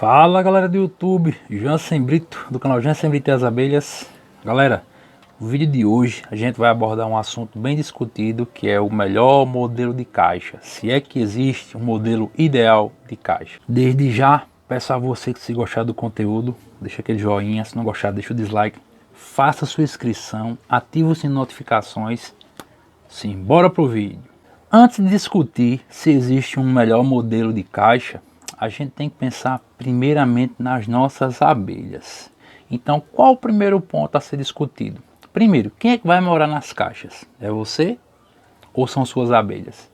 Fala galera do YouTube, Jansen Brito, do canal Jansen Brito e as Abelhas. Galera, no vídeo de hoje a gente vai abordar um assunto bem discutido, que é o melhor modelo de caixa. Se é que existe um modelo ideal de caixa. Desde já, peço a você que, se gostar do conteúdo, deixa aquele joinha, se não gostar deixa o dislike, faça sua inscrição, ative o sininho de notificações. Sim, bora pro vídeo. Antes de discutir se existe um melhor modelo de caixa, a gente tem que pensar primeiramente nas nossas abelhas. Então, qual o primeiro ponto a ser discutido? Primeiro, quem é que vai morar nas caixas? É você ou são suas abelhas?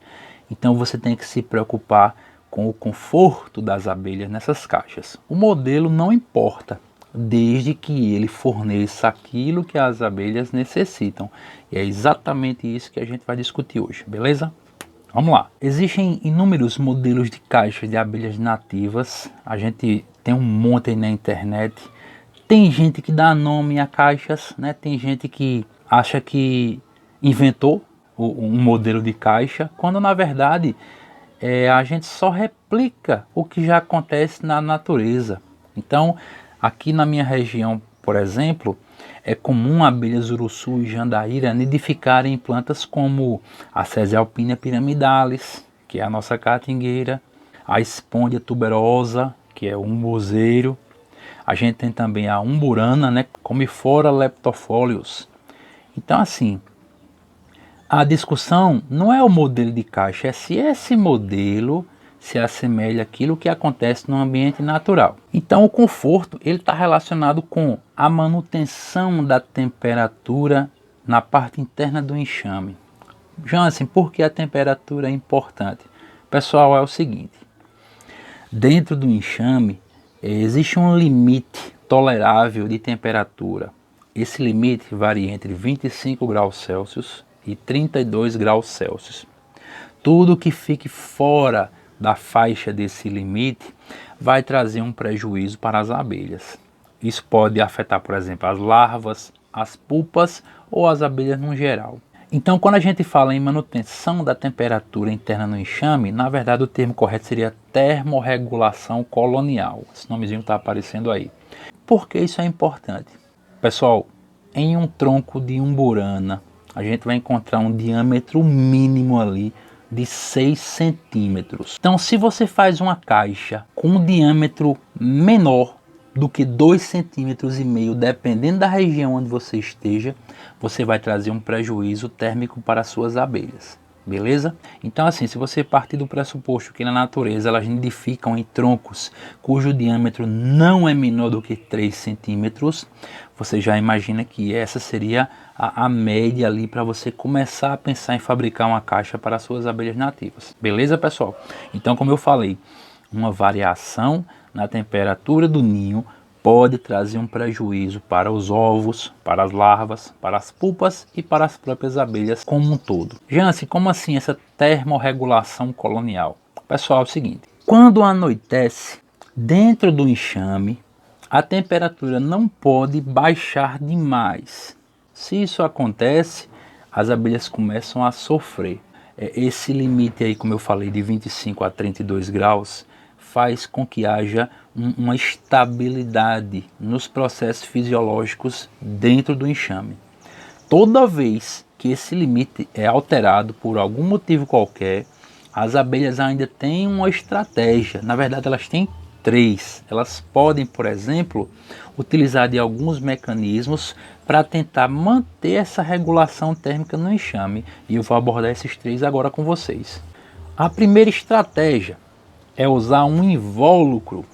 Então você tem que se preocupar com o conforto das abelhas nessas caixas. O modelo não importa, desde que ele forneça aquilo que as abelhas necessitam. E é exatamente isso que a gente vai discutir hoje, beleza? Vamos lá. Existem inúmeros modelos de caixas de abelhas nativas. A gente tem um monte aí na internet. Tem gente que dá nome a caixas, né? Tem gente que acha que inventou um modelo de caixa, quando na verdade a gente só replica o que já acontece na natureza. Então, aqui na minha região, por exemplo, é comum abelhas uruçu e jandaíra nidificarem em plantas como a Cesia alpina piramidalis, que é a nossa catingueira, a Espondia tuberosa, que é o umbozeiro. A gente tem também a umburana, né, Commiphora leptofolios. Então, assim, a discussão não é o modelo de caixa, é se esse modelo se assemelha àquilo que acontece no ambiente natural. Então o conforto ele está relacionado com a manutenção da temperatura na parte interna do enxame. Jansen, por que a temperatura é importante? Pessoal, é o seguinte, dentro do enxame existe um limite tolerável de temperatura. Esse limite varia entre 25 graus Celsius e 32 graus Celsius. Tudo que fique fora da faixa desse limite vai trazer um prejuízo para as abelhas. Isso pode afetar, por exemplo, as larvas, as pupas ou as abelhas no geral. Então, quando a gente fala em manutenção da temperatura interna no enxame, na verdade o termo correto seria termorregulação colonial. Esse nomezinho está aparecendo aí. Por que isso é importante? Pessoal, em um tronco de umburana, a gente vai encontrar um diâmetro mínimo ali de 6 centímetros. Então, se você faz uma caixa com um diâmetro menor do que 2,5 centímetros, dependendo da região onde você esteja, você vai trazer um prejuízo térmico para as suas abelhas. Beleza? Então, assim, se você partir do pressuposto que na natureza elas nidificam em troncos cujo diâmetro não é menor do que 3 centímetros, você já imagina que essa seria a média ali para você começar a pensar em fabricar uma caixa para as suas abelhas nativas. Beleza, pessoal? Então, como eu falei, uma variação na temperatura do ninho pode trazer um prejuízo para os ovos, para as larvas, para as pupas e para as próprias abelhas como um todo. Jansen, como assim essa termorregulação colonial? Pessoal, é o seguinte, quando anoitece, dentro do enxame, a temperatura não pode baixar demais. Se isso acontece, as abelhas começam a sofrer. Esse limite aí, como eu falei, de 25 a 32 graus, faz com que haja uma estabilidade nos processos fisiológicos dentro do enxame. Toda vez que esse limite é alterado por algum motivo qualquer, as abelhas ainda têm uma estratégia. Na verdade, elas têm três. Elas podem, por exemplo, utilizar de alguns mecanismos para tentar manter essa regulação térmica no enxame. E eu vou abordar esses três agora com vocês. A primeira estratégia é usar um invólucro.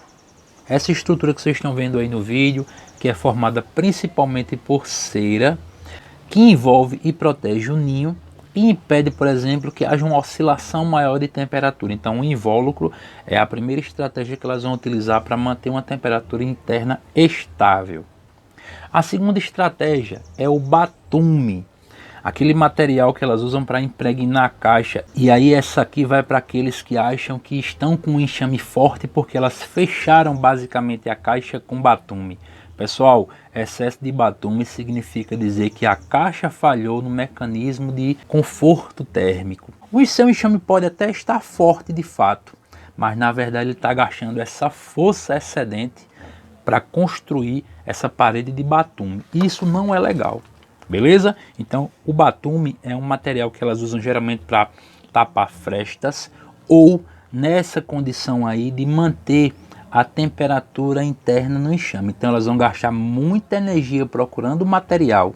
Essa estrutura que vocês estão vendo aí no vídeo, que é formada principalmente por cera, que envolve e protege o ninho e impede, por exemplo, que haja uma oscilação maior de temperatura. Então o invólucro é a primeira estratégia que elas vão utilizar para manter uma temperatura interna estável. A segunda estratégia é o batume, aquele material que elas usam para impregnar a caixa. E aí essa aqui vai para aqueles que acham que estão com um enxame forte porque elas fecharam basicamente a caixa com batume. Pessoal, excesso de batume significa dizer que a caixa falhou no mecanismo de conforto térmico. O seu enxame pode até estar forte de fato, mas na verdade ele está gastando essa força excedente para construir essa parede de batume. Isso não é legal, beleza? Então o batume é um material que elas usam geralmente para tapar frestas ou nessa condição aí de manter a temperatura interna no enxame. Então elas vão gastar muita energia procurando material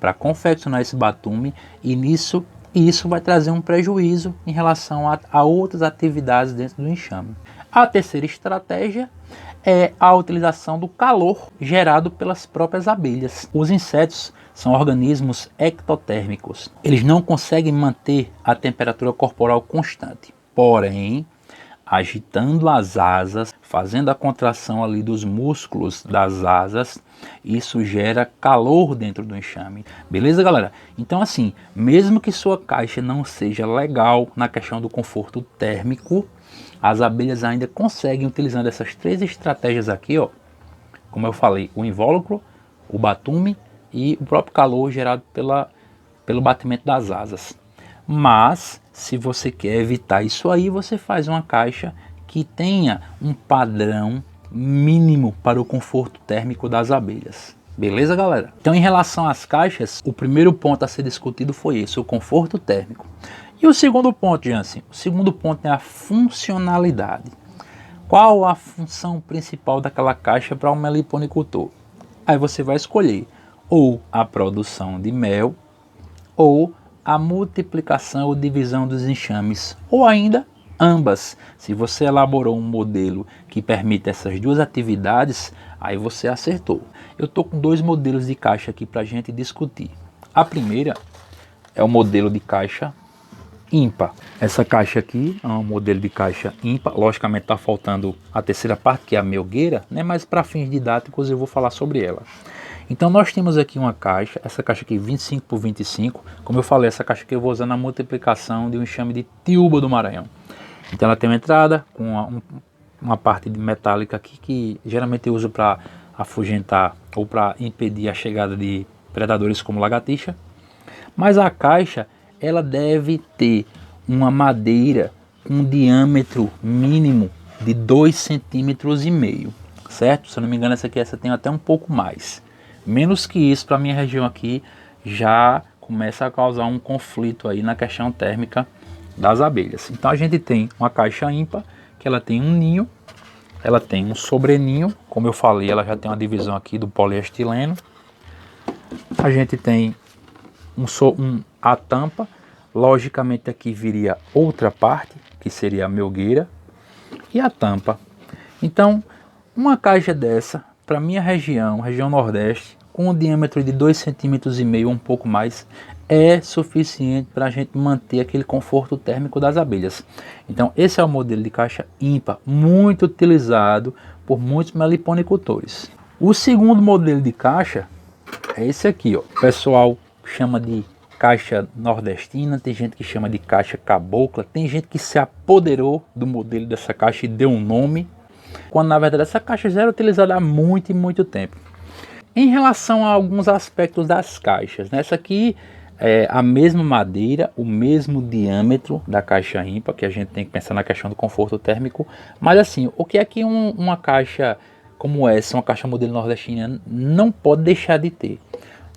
para confeccionar esse batume e isso vai trazer um prejuízo em relação a outras atividades dentro do enxame. A terceira estratégia é a utilização do calor gerado pelas próprias abelhas. Os insetos são organismos ectotérmicos. Eles não conseguem manter a temperatura corporal constante. Porém, agitando as asas, fazendo a contração ali dos músculos das asas, isso gera calor dentro do enxame. Beleza, galera? Então assim, mesmo que sua caixa não seja legal na questão do conforto térmico, as abelhas ainda conseguem, utilizando essas três estratégias aqui, ó, como eu falei, o invólucro, o batume e o próprio calor gerado pelo batimento das asas. Mas, se você quer evitar isso aí, você faz uma caixa que tenha um padrão mínimo para o conforto térmico das abelhas. Beleza, galera? Então, em relação às caixas, o primeiro ponto a ser discutido foi esse, o conforto térmico. E o segundo ponto, Jansen? O segundo ponto é a funcionalidade. Qual a função principal daquela caixa para um meliponicultor? Aí você vai escolher ou a produção de mel, ou a multiplicação ou divisão dos enxames, ou ainda ambas. Se você elaborou um modelo que permite essas duas atividades, aí você acertou. Eu estou com dois modelos de caixa aqui para a gente discutir. A primeira é o modelo de caixa ímpar. Essa caixa aqui é um modelo de caixa ímpar. Logicamente está faltando a terceira parte, que é a melgueira, né? Mas para fins didáticos eu vou falar sobre ela. Então nós temos aqui uma caixa, essa caixa aqui 25 por 25, como eu falei, essa caixa aqui eu vou usar na multiplicação de um enxame de Tiúba do Maranhão. Então ela tem uma entrada com uma parte metálica aqui que geralmente eu uso para afugentar ou para impedir a chegada de predadores como lagartixa. Mas a caixa ela deve ter uma madeira com um diâmetro mínimo de 2,5 cm, certo? Se eu não me engano, essa tem até um pouco mais. Menos que isso, para a minha região aqui, já começa a causar um conflito aí na questão térmica das abelhas. Então a gente tem uma caixa ímpar, que ela tem um ninho, ela tem um sobreninho, como eu falei, ela já tem uma divisão aqui do poliestileno. A gente tem a tampa, logicamente aqui viria outra parte, que seria a melgueira, e a tampa. Então, uma caixa dessa, para minha região Nordeste, com um diâmetro de 2,5 cm ou um pouco mais, é suficiente para a gente manter aquele conforto térmico das abelhas. Então esse é o modelo de caixa ímpar, muito utilizado por muitos meliponicultores. O segundo modelo de caixa é esse aqui, ó. O pessoal chama de caixa nordestina, tem gente que chama de caixa cabocla, tem gente que se apoderou do modelo dessa caixa e deu um nome, quando na verdade essa caixa já era utilizada há muito e muito tempo. Em relação a alguns aspectos das caixas, né? Essa aqui é a mesma madeira, o mesmo diâmetro da caixa ímpar, que a gente tem que pensar na questão do conforto térmico, mas assim, o que é que uma caixa como essa, uma caixa modelo nordestina, não pode deixar de ter?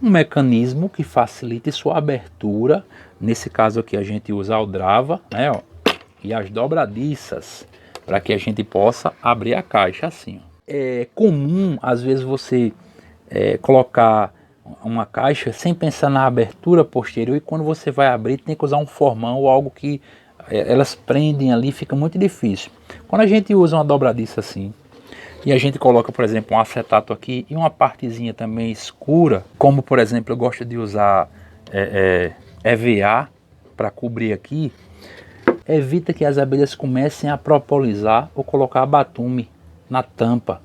Um mecanismo que facilite sua abertura, nesse caso aqui a gente usa a aldrava, né, ó, e as dobradiças, para que a gente possa abrir a caixa assim. É comum, às vezes, você colocar uma caixa sem pensar na abertura posterior, e quando você vai abrir tem que usar um formão ou algo que elas prendem ali, fica muito difícil. Quando a gente usa uma dobradiça assim, e a gente coloca, por exemplo, um acetato aqui e uma partezinha também escura, como por exemplo eu gosto de usar EVA para cobrir aqui, evita que as abelhas comecem a propolizar ou colocar batume na tampa,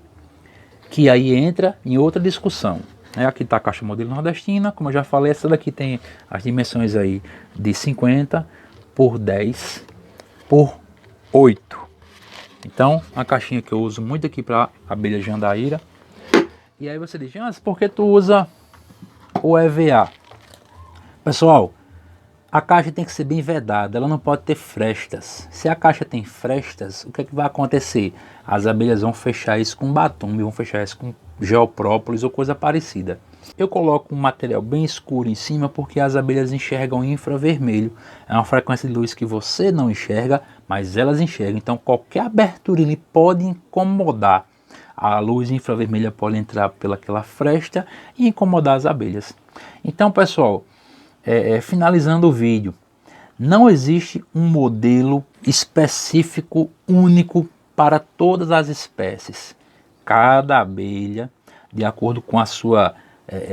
que aí entra em outra discussão. Aqui está a caixa modelo nordestina, como eu já falei, essa daqui tem as dimensões aí de 50 por 10 por 8. Então, uma caixinha que eu uso muito aqui para abelha jandaíra. E aí você diz, por que tu usa o EVA? Pessoal, A caixa tem que ser bem vedada, ela não pode ter frestas. Se a caixa tem frestas, o que é que vai acontecer? As abelhas vão fechar isso com batume, vão fechar isso com geoprópolis ou coisa parecida. Eu coloco um material bem escuro em cima porque as abelhas enxergam infravermelho. É uma frequência de luz que você não enxerga, mas elas enxergam. Então qualquer abertura ele pode incomodar. A luz infravermelha pode entrar pelaquela fresta e incomodar as abelhas. Então, pessoal, finalizando o vídeo, não existe um modelo específico único para todas as espécies. Cada abelha, de acordo com a sua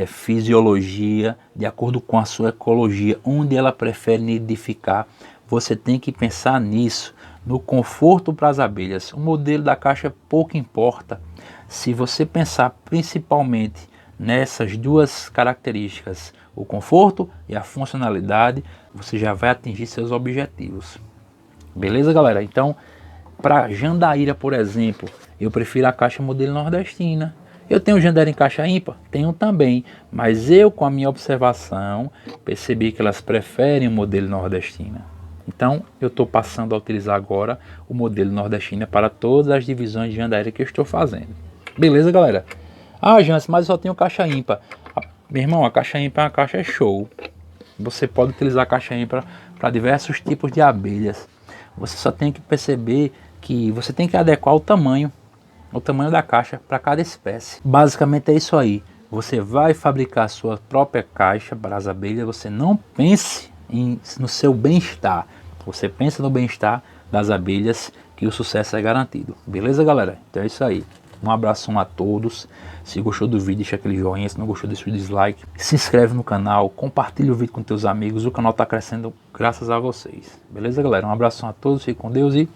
fisiologia, de acordo com a sua ecologia, onde ela prefere nidificar, você tem que pensar nisso, no conforto para as abelhas. O modelo da caixa pouco importa. Se você pensar principalmente nessas duas características, o conforto e a funcionalidade, você já vai atingir seus objetivos. Beleza, galera? Então, para Jandaíra, por exemplo, eu prefiro a caixa modelo nordestina. Eu tenho Jandaíra em caixa ímpar? Tenho também, mas eu, com a minha observação, percebi que elas preferem o modelo nordestina. Então, eu estou passando a utilizar agora o modelo nordestina para todas as divisões de Jandaíra que eu estou fazendo. Beleza, galera? Ah, Jansen, mas eu só tenho caixa ímpar. Meu irmão, a caixa ímpar é uma caixa show. Você pode utilizar a caixa ímpar para diversos tipos de abelhas. Você só tem que perceber que você tem que adequar o tamanho da caixa para cada espécie. Basicamente é isso aí. Você vai fabricar a sua própria caixa para as abelhas. Você não pense no seu bem-estar. Você pensa no bem-estar das abelhas, que o sucesso é garantido. Beleza, galera? Então é isso aí. Um abração a todos. Se gostou do vídeo, deixa aquele joinha. Se não gostou, deixa o dislike. Se inscreve no canal, compartilha o vídeo com teus amigos. O canal está crescendo graças a vocês. Beleza, galera? Um abração a todos, fique com Deus e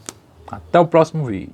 até o próximo vídeo.